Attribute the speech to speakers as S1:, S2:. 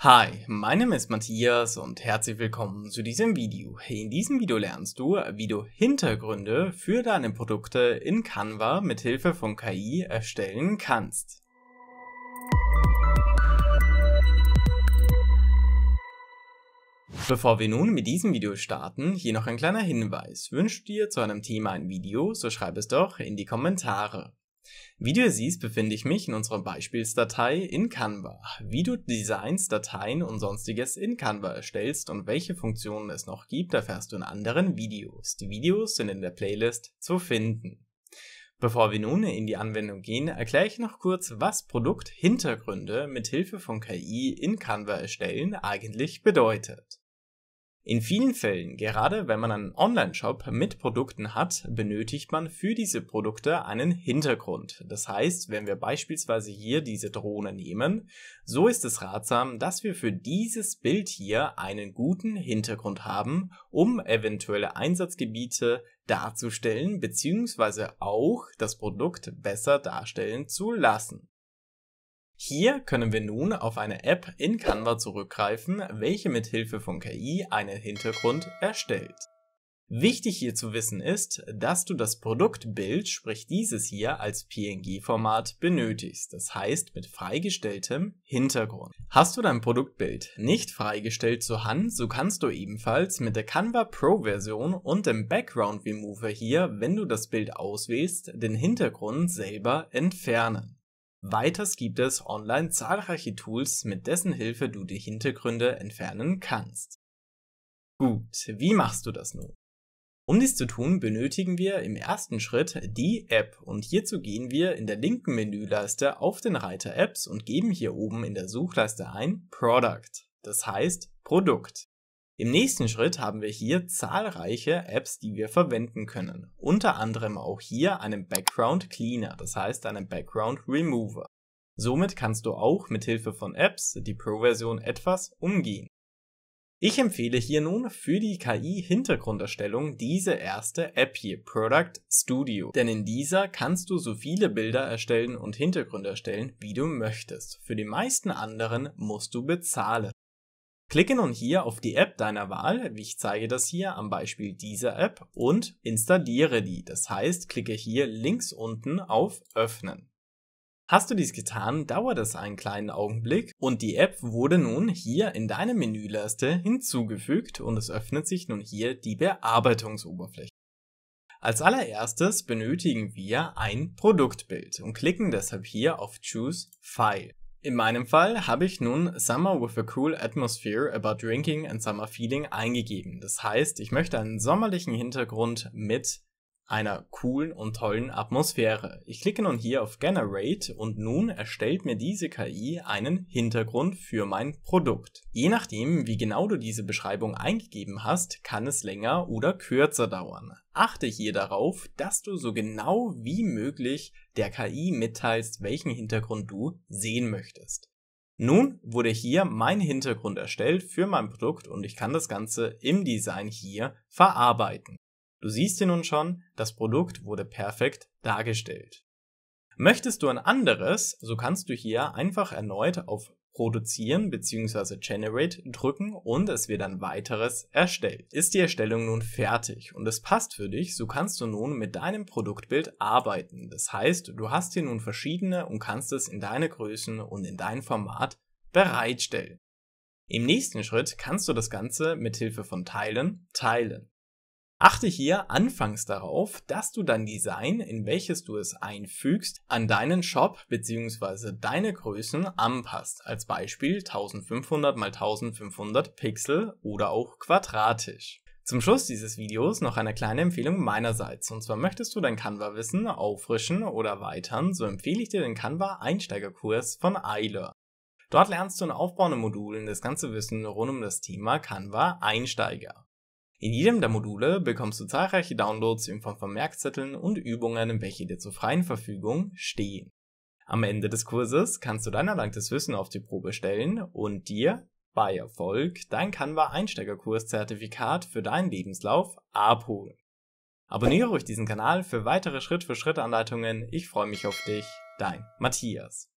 S1: Hi, mein Name ist Matthias und herzlich willkommen zu diesem Video. In diesem Video lernst du, wie du Hintergründe für deine Produkte in Canva mit Hilfe von KI erstellen kannst. Bevor wir nun mit diesem Video starten, hier noch ein kleiner Hinweis. Wünschst du dir zu einem Thema ein Video, so schreib es doch in die Kommentare. Wie du siehst, befinde ich mich in unserer Beispielsdatei in Canva. Wie du Designs, Dateien und sonstiges in Canva erstellst und welche Funktionen es noch gibt, erfährst du in anderen Videos. Die Videos sind in der Playlist zu finden. Bevor wir nun in die Anwendung gehen, erkläre ich noch kurz, was Produkthintergründe mit Hilfe von KI in Canva erstellen eigentlich bedeutet. In vielen Fällen, gerade wenn man einen Online-Shop mit Produkten hat, benötigt man für diese Produkte einen Hintergrund. Das heißt, wenn wir beispielsweise hier diese Drohne nehmen, so ist es ratsam, dass wir für dieses Bild hier einen guten Hintergrund haben, um eventuelle Einsatzgebiete darzustellen bzw. auch das Produkt besser darstellen zu lassen. Hier können wir nun auf eine App in Canva zurückgreifen, welche mit Hilfe von KI einen Hintergrund erstellt. Wichtig hier zu wissen ist, dass du das Produktbild, sprich dieses hier, als PNG-Format benötigst, das heißt mit freigestelltem Hintergrund. Hast du dein Produktbild nicht freigestellt zur Hand, so kannst du ebenfalls mit der Canva Pro-Version und dem Background Remover hier, wenn du das Bild auswählst, den Hintergrund selber entfernen. Weiters gibt es online zahlreiche Tools, mit dessen Hilfe du die Hintergründe entfernen kannst. Gut, wie machst du das nun? Um dies zu tun, benötigen wir im ersten Schritt die App und hierzu gehen wir in der linken Menüleiste auf den Reiter Apps und geben hier oben in der Suchleiste ein Product, das heißt Produkt. Im nächsten Schritt haben wir hier zahlreiche Apps, die wir verwenden können. Unter anderem auch hier einen Background Cleaner, das heißt einen Background Remover. Somit kannst du auch mit Hilfe von Apps die Pro-Version etwas umgehen. Ich empfehle hier nun für die KI-Hintergrunderstellung diese erste App hier, Product Studio. Denn in dieser kannst du so viele Bilder erstellen und Hintergründe erstellen, wie du möchtest. Für die meisten anderen musst du bezahlen. Klicke nun hier auf die App deiner Wahl, wie ich zeige das hier am Beispiel dieser App, und installiere die. Das heißt, klicke hier links unten auf Öffnen. Hast du dies getan, dauert es einen kleinen Augenblick und die App wurde nun hier in deine Menüleiste hinzugefügt und es öffnet sich nun hier die Bearbeitungsoberfläche. Als allererstes benötigen wir ein Produktbild und klicken deshalb hier auf Choose File. In meinem Fall habe ich nun Summer with a cool atmosphere about drinking and summer feeling eingegeben. Das heißt, ich möchte einen sommerlichen Hintergrund mit einer coolen und tollen Atmosphäre. Ich klicke nun hier auf Generate und nun erstellt mir diese KI einen Hintergrund für mein Produkt. Je nachdem, wie genau du diese Beschreibung eingegeben hast, kann es länger oder kürzer dauern. Achte hier darauf, dass du so genau wie möglich der KI mitteilst, welchen Hintergrund du sehen möchtest. Nun wurde hier mein Hintergrund erstellt für mein Produkt und ich kann das Ganze im Design hier verarbeiten. Du siehst hier nun schon, das Produkt wurde perfekt dargestellt. Möchtest du ein anderes, so kannst du hier einfach erneut auf Produzieren bzw. Generate drücken und es wird ein weiteres erstellt. Ist die Erstellung nun fertig und es passt für dich, so kannst du nun mit deinem Produktbild arbeiten. Das heißt, du hast hier nun verschiedene und kannst es in deine Größen und in dein Format bereitstellen. Im nächsten Schritt kannst du das Ganze mit Hilfe von Teilen teilen. Achte hier anfangs darauf, dass du dein Design, in welches du es einfügst, an deinen Shop bzw. deine Größen anpasst. Als Beispiel 1500 x 1500 Pixel oder auch quadratisch. Zum Schluss dieses Videos noch eine kleine Empfehlung meinerseits. Und zwar möchtest du dein Canva-Wissen auffrischen oder erweitern, so empfehle ich dir den Canva-Einsteigerkurs von iLearn. Dort lernst du in aufbauenden Modulen das ganze Wissen rund um das Thema Canva-Einsteiger. In jedem der Module bekommst du zahlreiche Downloads in Form von Merkzetteln und Übungen, welche dir zur freien Verfügung stehen. Am Ende des Kurses kannst du dein erlangtes Wissen auf die Probe stellen und dir bei Erfolg dein Canva-Einsteigerkurs-Zertifikat für deinen Lebenslauf abholen. Abonniere ruhig diesen Kanal für weitere Schritt-für-Schritt-Anleitungen. Ich freue mich auf dich. Dein Matthias.